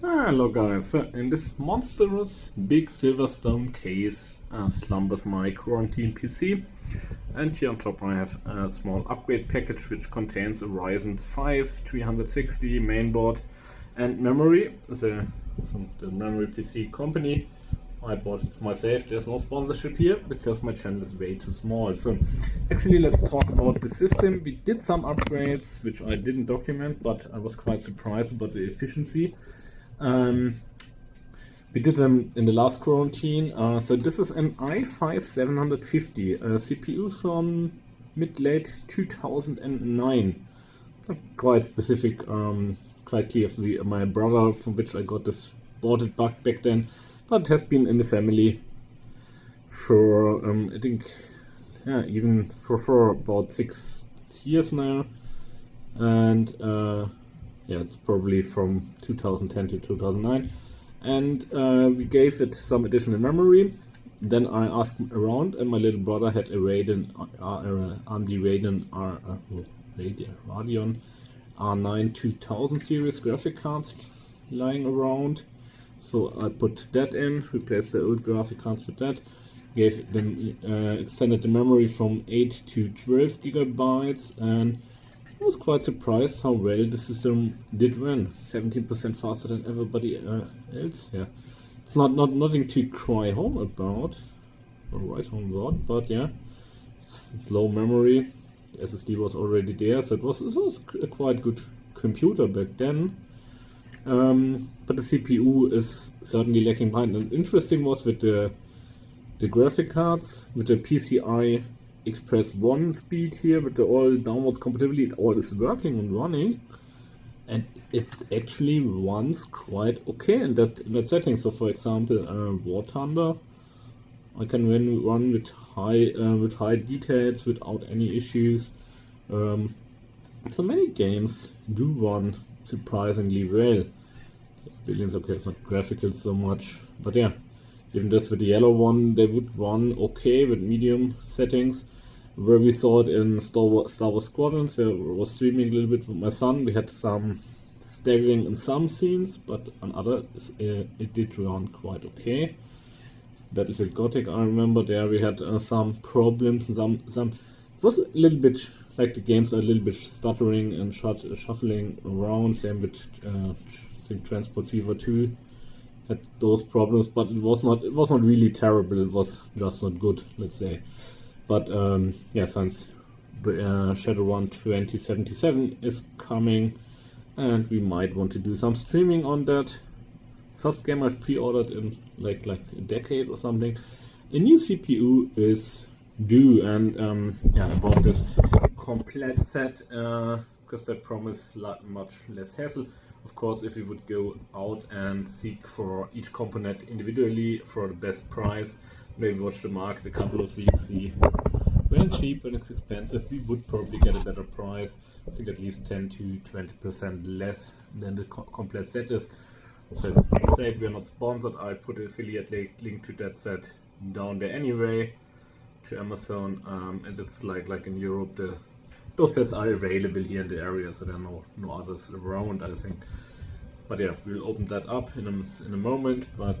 Hello guys, so in this monstrous big Silverstone case slumbers my quarantine PC, and here on top I have a small upgrade package which contains a Ryzen 5 360 mainboard and memory. From the memory PC company. I bought it myself. There's no sponsorship here because my channel is way too small. So actually let's talk about the system. We did some upgrades which I didn't document, but I was quite surprised about the efficiency. We did them in the last quarantine. So this is an i5-750 CPU from mid-late 2009. Quite specific, quite clear. My brother, from which I got this, bought it back then, but it has been in the family for I think, yeah, even for about 6 years now, and yeah, it's probably from 2010 to 2009, and we gave it some additional memory. Then I asked around, and my little brother had a Radeon Radeon R9 2000 series graphic cards lying around, so I put that in, replaced the old graphic cards with that, gave them extended the memory from 8 to 12 gigabytes, and I was quite surprised how well the system did run. 17% faster than everybody else. Yeah, it's nothing to cry home about or write home about, but yeah, it's low memory. The SSD was already there, so it was a quite good computer back then. But the CPU is certainly lacking behind. And interesting was with the graphic cards, with the PCI Express 1 speed here, with the all downwards compatibility, it all is working and running, and it actually runs quite okay in that setting. So for example, War Thunder, I can run with high details without any issues. So many games do run surprisingly well. Billions, okay, it's not graphical so much, but yeah, even this with the yellow one, they would run okay with medium settings. Where we saw it in Star Wars Squadrons, where I was streaming a little bit with my son, we had some staggering in some scenes, but on others it did run quite okay. Battlefield Gothic, I remember there we had some problems, and some it was a little bit like the games are a little bit stuttering and shuffling around. Same with I think Transport Fever 2 had those problems, but it was not really terrible. It was just not good, let's say. But yeah, since Shadowrun 2077 is coming, and we might want to do some streaming on that. First game I've pre-ordered in like a decade or something. A new CPU is due, and yeah, I bought this complete set because that promised much less hassle. Of course, if you would go out and seek for each component individually for the best price, maybe watch the market a couple of weeks, see when it's cheap, when it's expensive, we would probably get a better price. I think at least 10 to 20% less than the complete set is. So as I said, we are not sponsored. I put an affiliate link to that set down there anyway, to Amazon, and it's like in Europe, those sets are available here in the area, so there are no others around, I think. But yeah, we'll open that up in a moment. But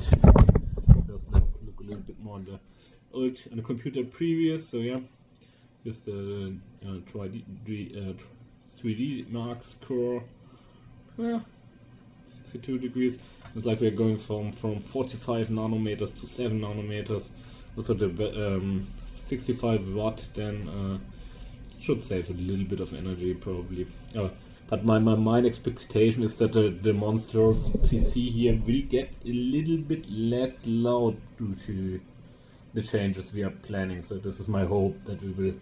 first, let's look a little bit more on the computer previous. So yeah, here's the 3D Max core. Yeah, 62 degrees. It's like we're going from 45 nanometers to 7 nanometers. Also the 65 watt then should save a little bit of energy probably. But my expectation is that the monstrous PC here will get a little bit less loud due to the changes we are planning. So this is my hope, that we will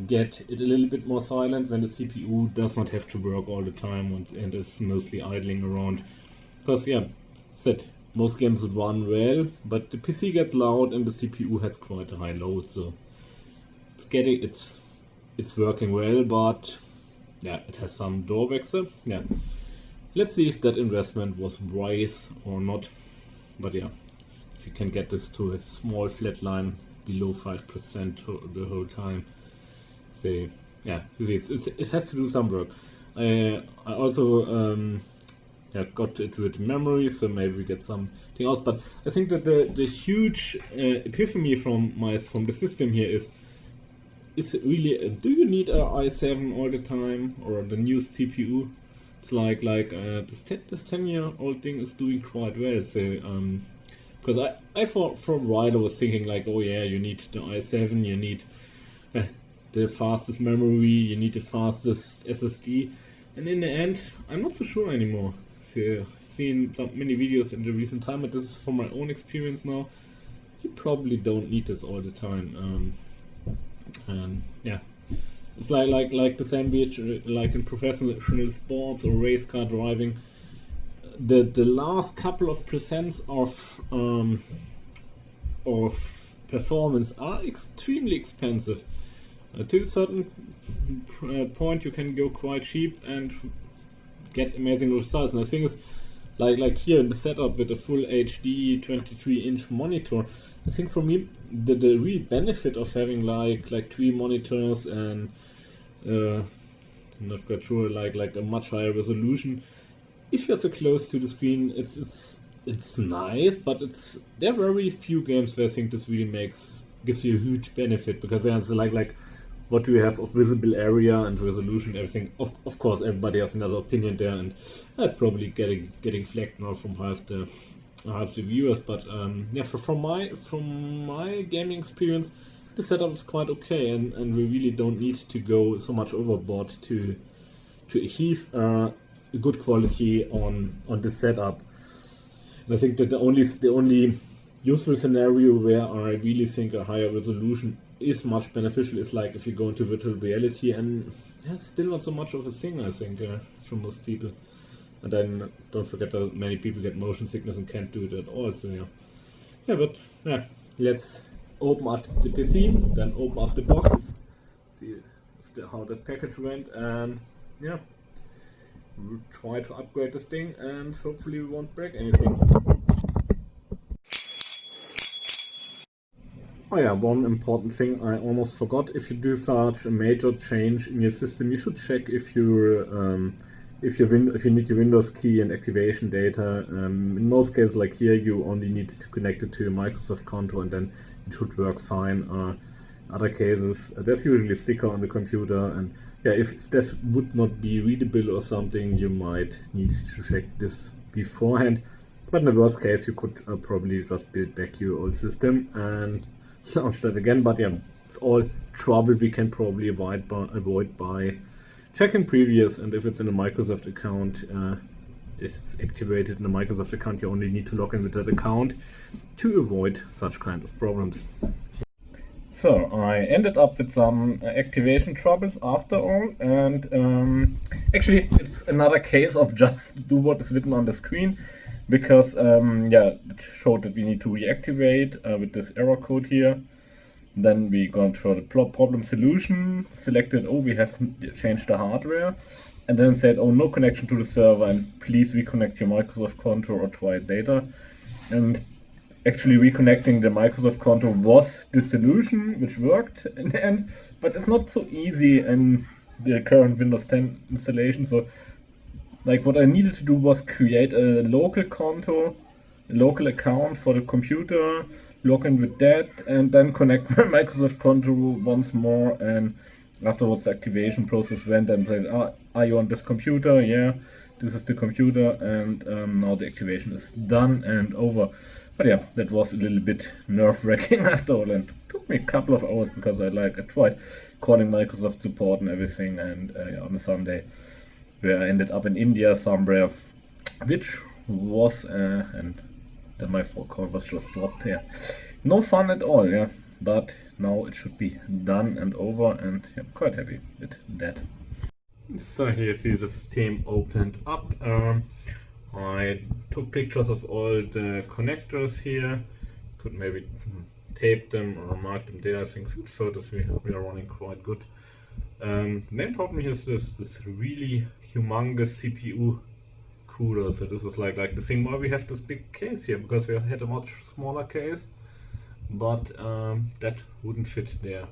get it a little bit more silent when the CPU does not have to work all the time and is mostly idling around. Because yeah, most games would run well, but the PC gets loud and the CPU has quite a high load, so it's working well, but yeah, it has some drawbacks. Yeah, let's see if that investment was wise or not. But yeah, if you can get this to a small flat line below 5% the whole time, say, yeah, it has to do some work. I also got it with memory, so maybe we get something else. But I think that the huge epiphany from the system here is really, do you need a i7 all the time, or the new CPU? It's like this 10-year-old thing is doing quite well. So because I for a while I was thinking like, oh yeah, you need the i7, you need the fastest memory, you need the fastest SSD, and in the end, I'm not so sure anymore. So I've seen many videos in the recent time, but this is from my own experience now. You probably don't need this all the time. And yeah, it's like the same which like in professional sports or race car driving. The last couple of percents of performance are extremely expensive. To a certain point, you can go quite cheap and get amazing results. And I think it's like here in the setup with a full HD 23-inch monitor. I think for me the real benefit of having like 3 monitors and I'm not quite sure like a much higher resolution. If you're so close to the screen, it's nice, but there are very few games where I think this really gives you a huge benefit, because there's like what do you have of visible area and resolution, everything. Of course, everybody has another opinion there, and I'm probably getting flagged now from half the viewers. But yeah, from my gaming experience, the setup is quite okay, and we really don't need to go so much overboard to achieve good quality on the setup. And I think that the only useful scenario where I really think a higher resolution is much beneficial is like if you go into virtual reality, and that's still not so much of a thing, I think, for most people. And then don't forget that many people get motion sickness and can't do it at all. So but let's open up the PC, then open up the box, see how the package went, and yeah, we'll try to upgrade this thing, and hopefully we won't break anything. Oh yeah, one important thing I almost forgot: if you do such a major change in your system, you should check if you need your Windows key and activation data. In most cases, like here, you only need to connect it to your Microsoft konto, and then it should work fine. Other cases, there's usually a sticker on the computer, and yeah, if this would not be readable or something, you might need to check this beforehand. But in the worst case, you could probably just build back your old system and launch that again. But yeah, it's all trouble we can probably avoid by checking previous, and if it's in a Microsoft account, it's activated in a Microsoft account, you only need to log in with that account to avoid such kind of problems. So I ended up with some activation troubles after all, and actually it's another case of just do what is written on the screen, because it showed that we need to reactivate with this error code here. Then we got for the problem solution, selected, oh, we have changed the hardware, and then said, oh, no connection to the server, and please reconnect your Microsoft konto or try it later. And actually reconnecting the Microsoft konto was the solution, which worked in the end, but it's not so easy in the current Windows 10 installation. So like what I needed to do was create a local konto, a local account for the computer, log in with that, and then connect my Microsoft konto once more, and afterwards the activation process went and said, are you on this computer? Yeah, this is the computer, and now the activation is done and over. But yeah, that was a little bit nerve-wracking after all, and took me a couple of hours, because I tried calling Microsoft support and everything, and on a Sunday where I ended up in India somewhere, which was and then my phone call was just dropped here. No fun at all, yeah, but now it should be done and over, and I'm quite happy with that. So here you see the system opened up. I took pictures of all the connectors here. Could maybe tape them or mark them there. I think with photos we are running quite good. The main problem here is this really humongous CPU cooler. So this is like the thing why we have this big case here, because we had a much smaller case, but that wouldn't fit there.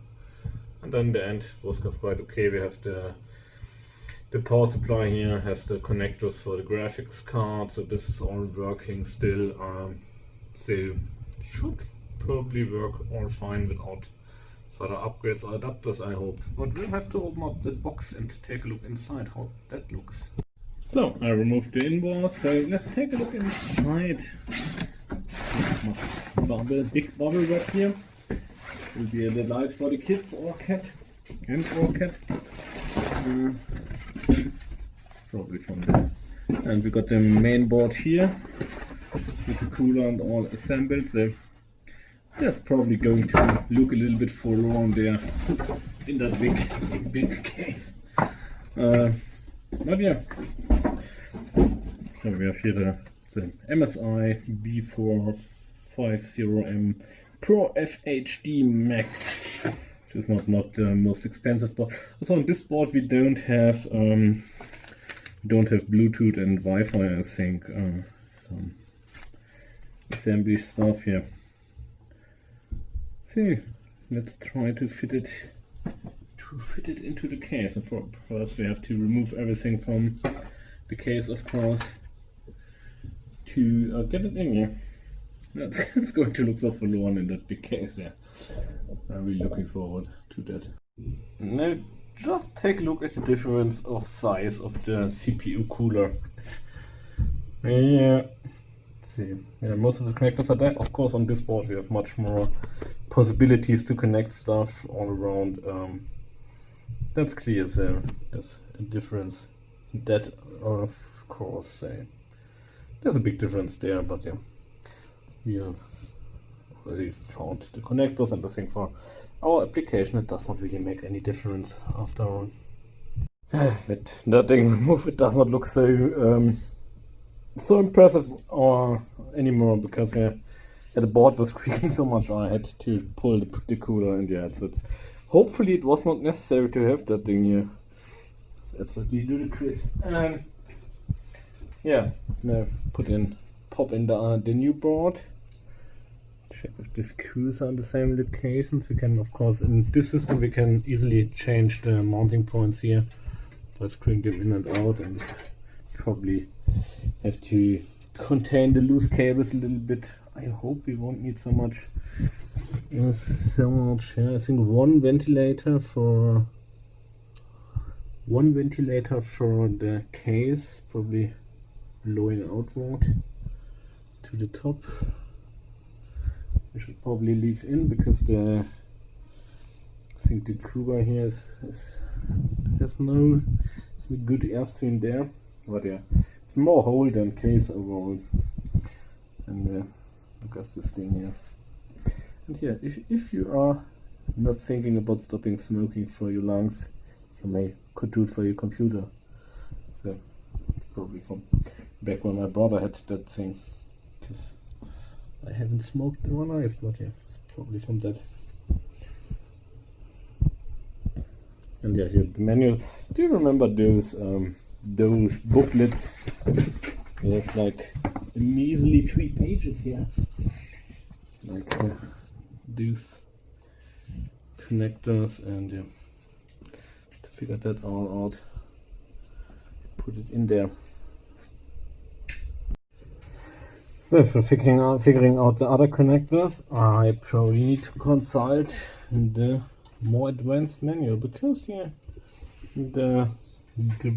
And then the end was quite okay. We have the The power supply here has the connectors for the graphics card, so this is all working still. So should probably work all fine without further upgrades or adapters, I hope. But we'll have to open up the box and take a look inside how that looks. So I removed the inboard, so let's take a look inside. Big bubble wrap here. Will be a delight for the kids or cat and or cat. Probably from there. And we got the main board here with the cooler and all assembled. So that's probably going to look a little bit forlorn there in that big case. But yeah. So we have here the MSI B450M Pro FHD Max, which is not the most expensive board. Also on this board we don't have Bluetooth and Wi-Fi. I think some assembly stuff here. So let's try to fit it into the case. And first we have to remove everything from the case, of course, to get it in here. It's going to look so forlorn in that big case there. I'm really looking forward to that. Now just take a look at the difference of size of the CPU cooler. Yeah, see, yeah, most of the connectors are there. Of course, on this board we have much more possibilities to connect stuff all around. That's clear. So there's a difference. That, of course, there's a big difference there, but yeah. We already found the connectors, and I think for our application it does not really make any difference after all. With that thing removed, it does not look so impressive anymore, because the board was creaking so much I had to pull the cooler in the head. So hopefully it was not necessary to have that thing here. That's what we do the quiz. Yeah, now pop in the new board. Check if the screws are in the same locations. We can, of course, in this system we can easily change the mounting points here by screwing them in and out, and probably have to contain the loose cables a little bit. I hope we won't need so much. Yeah, I think one ventilator for the case, probably blowing outward to the top. We should probably leave in, because I think the cooler here has no good airstream there. But yeah, it's more hole than case overall. And look at this thing here. And yeah, if you are not thinking about stopping smoking for your lungs, you could do it for your computer. So it's probably from back when my brother had that thing. I haven't smoked in my life, but yeah, probably from that. And yeah, here the manual. Do you remember those booklets? There's like a measly 3 pages here. Like these connectors, and yeah, to figure that all out, put it in there. So for figuring out the other connectors, I probably need to consult the more advanced manual, because yeah, the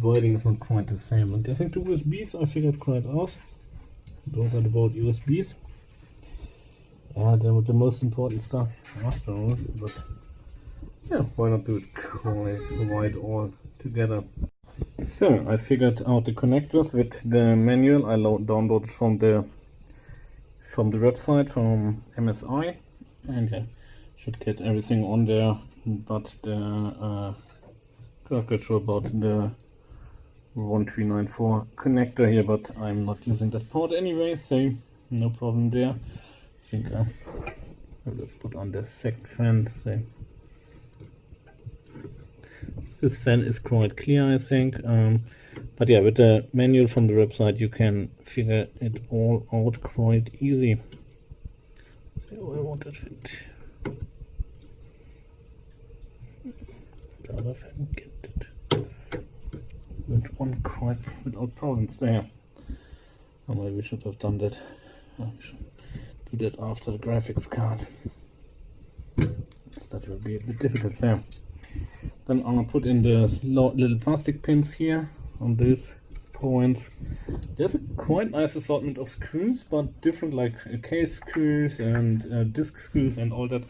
wording is not quite the same. And I think the USBs I figured quite out. Those are about USBs. Yeah, they're the most important stuff after all. But yeah, why not do it quite all together? So I figured out the connectors with the manual I downloaded from the website from MSI, and yeah, should get everything on there, but the not sure about the 1394 connector here, but I'm not using that port anyway, so no problem there. I think let's put on the second fan. So this fan is quite clear, I think. But yeah, with the manual from the website you can figure it all out quite easy. So I want to fit the other fan, get it. It won quite without problems there. Oh, maybe we should have done that. We should do that after the graphics card. That will be a bit difficult there. Then I'm gonna put in the little plastic pins here on these points. There's a quite nice assortment of screws, but different, like case screws and disc screws and all that.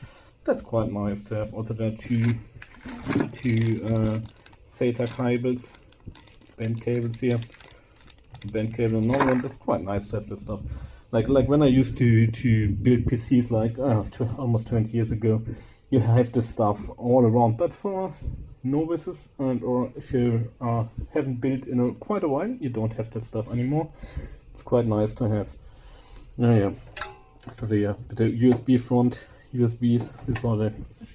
That's quite nice to have. Also there are two SATA cables, bent cables here. Bent cable and all that. That's quite nice to have this stuff. Like when I used to build PCs like almost 20 years ago, you have this stuff all around. But for novices and or if you haven't built in quite a while, you don't have that stuff anymore. It's quite nice to have. Yeah. So the USB front USBs. This are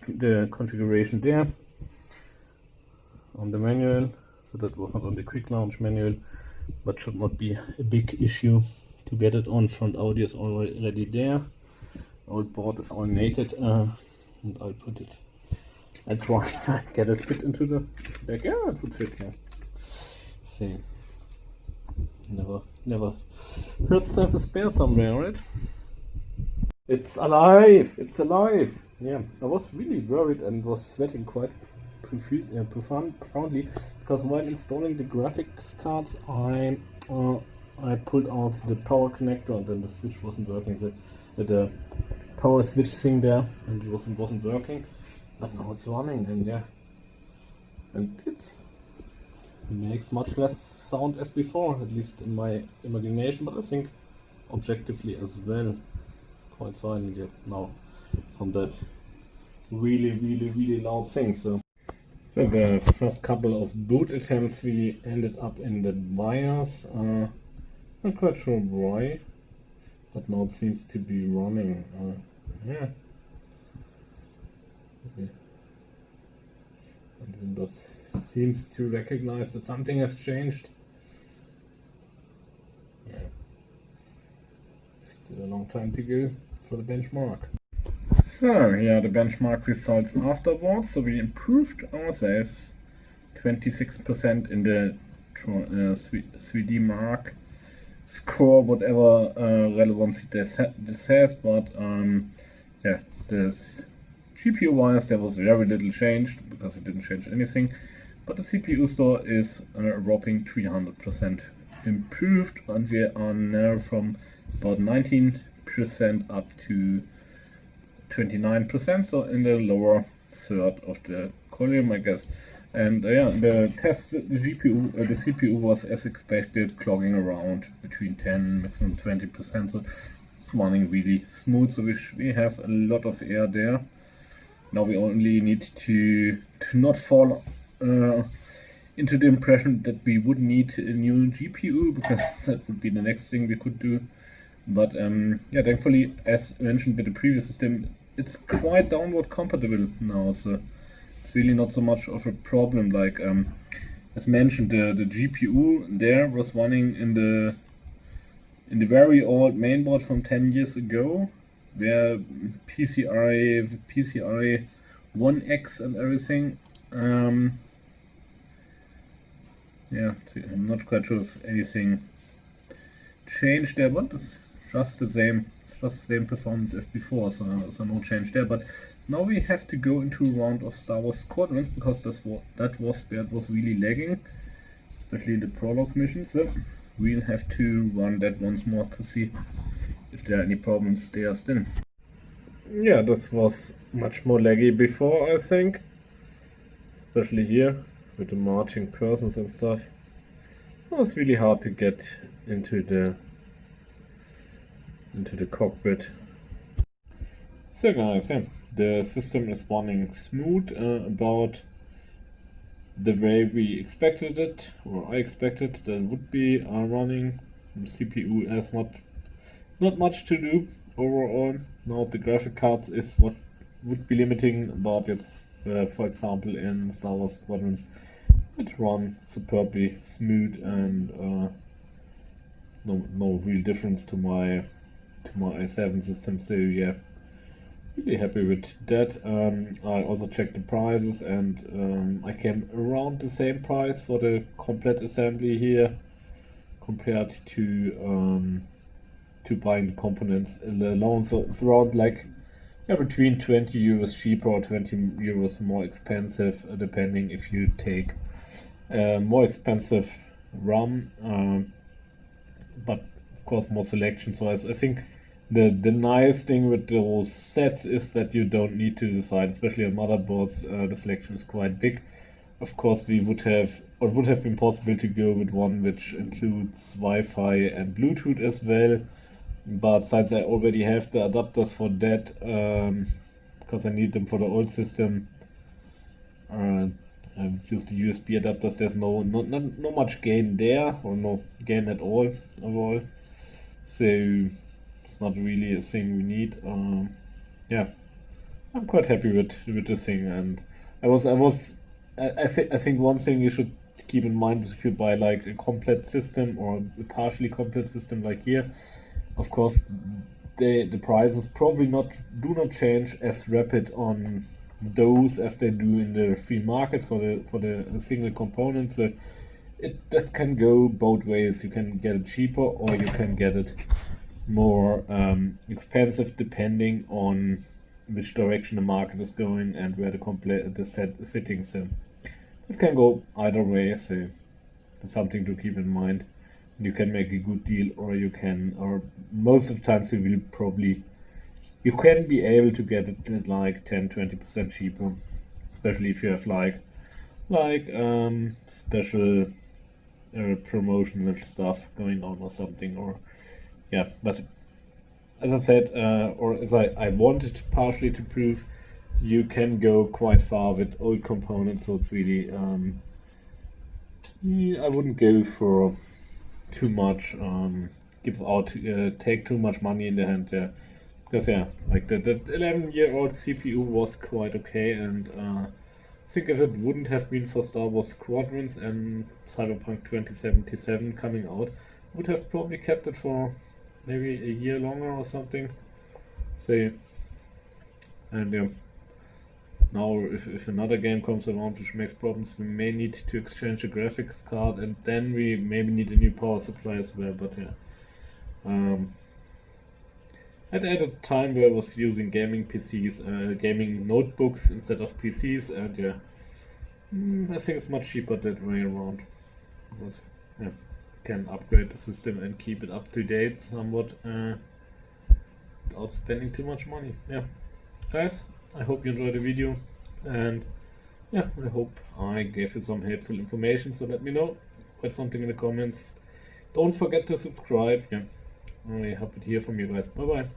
the configuration there on the manual. So that was not on the quick launch manual, but should not be a big issue to get it on. Front audio is already there. Old board is all naked, and I'll put it. I try to get it fit into the back. Yeah, it would fit. Yeah. See, never hurts to have a spare somewhere, right? It's alive! It's alive! Yeah, I was really worried and was sweating quite profoundly because while installing the graphics cards, I pulled out the power connector and then the switch wasn't working. The power switch thing there, and it wasn't working. But now it's running, and yeah, and it makes much less sound as before, at least in my imagination. But I think objectively as well, quite silent yet now from that really loud thing. So the first couple of boot attempts we ended up in the BIOS. Not quite sure why, but now it seems to be running. Yeah. Okay. And Windows seems to recognize that something has changed. Yeah. Still a long time to go for the benchmark. So yeah, the benchmark results afterwards. So we improved ourselves 26% in the 3D Mark score, whatever relevancy this has, but yeah, this GPU wise there was very little changed because it didn't change anything, but the CPU score is a whopping 300% improved, and we are now from about 19% up to 29%, so in the lower third of the column, I guess. And yeah, the CPU was as expected, clogging around between 10 maximum 20%, so it's running really smooth. So we have a lot of air there. Now we only need to not fall into the impression that we would need a new GPU, because that would be the next thing we could do. But yeah, thankfully, as mentioned with the previous system, it's quite downward compatible now, so it's really not so much of a problem. Like as mentioned, the GPU there was running in the very old mainboard from 10 years ago, where PCI 1X and everything. Yeah, I'm not quite sure if anything changed there, but it's just the same performance as before, so no change there. But now we have to go into a round of Star Wars Squadrons, because that was where it was really lagging, especially the prologue mission. So we'll have to run that once more to see if there are any problems there still. Yeah, this was much more laggy before, I think, especially here with the marching persons and stuff. It was really hard to get into the cockpit. So guys, yeah, the system is running smooth, about the way we expected it, or I expected that it would be running. The CPU has not much to do overall. Now the graphic cards is what would be limiting, but it's for example in Star Wars Squadrons it run superbly smooth, and no real difference to my i7 system. So yeah, really happy with that. I also checked the prices, and I came around the same price for the complete assembly here compared to buying the components alone. So it's around like, yeah, between 20 euros cheaper or 20 euros more expensive, depending if you take more expensive RAM, but of course more selection. So I think the nice thing with those sets is that you don't need to decide, especially on motherboards. The selection is quite big. Of course, we would have, or it would have been possible to go with one which includes Wi-Fi and Bluetooth as well. But since I already have the adapters for that, because I need them for the old system, I use the USB adapters. There's no much gain there, or no gain at all overall. So it's not really a thing we need. Yeah, I'm quite happy with this thing, and I think one thing you should keep in mind is if you buy like a complete system or a partially complete system like here, of course the prices probably do not change as rapid on those as they do in the free market for the single components. So that can go both ways. You can get it cheaper or you can get it more expensive depending on which direction the market is going and where the set is sitting. So it can go either way. So it's something to keep in mind. You can make a good deal, or most of the times you can be able to get it at like 10-20% cheaper, especially if you have like special promotional stuff going on or something. Or yeah, but as I said, or as I wanted partially to prove, you can go quite far with old components. So it's really I wouldn't go for too much, take too much money in the hand there, because yeah, like the 11-year-old CPU was quite okay, and I think if it wouldn't have been for Star Wars Squadrons and Cyberpunk 2077 coming out, I would have probably kept it for maybe a year longer or something. Say, and yeah, now if another game comes around which makes problems, we may need to exchange a graphics card, and then we maybe need a new power supply as well. But yeah, at a time where I was using gaming PCs, gaming notebooks instead of PCs, and yeah, I think it's much cheaper that way around, because yeah, can upgrade the system and keep it up to date somewhat without spending too much money. Yeah, guys, I hope you enjoyed the video, and yeah, I hope I gave you some helpful information. So let me know, put something in the comments. Don't forget to subscribe. Yeah, I'm really happy to hear from you guys. Bye bye.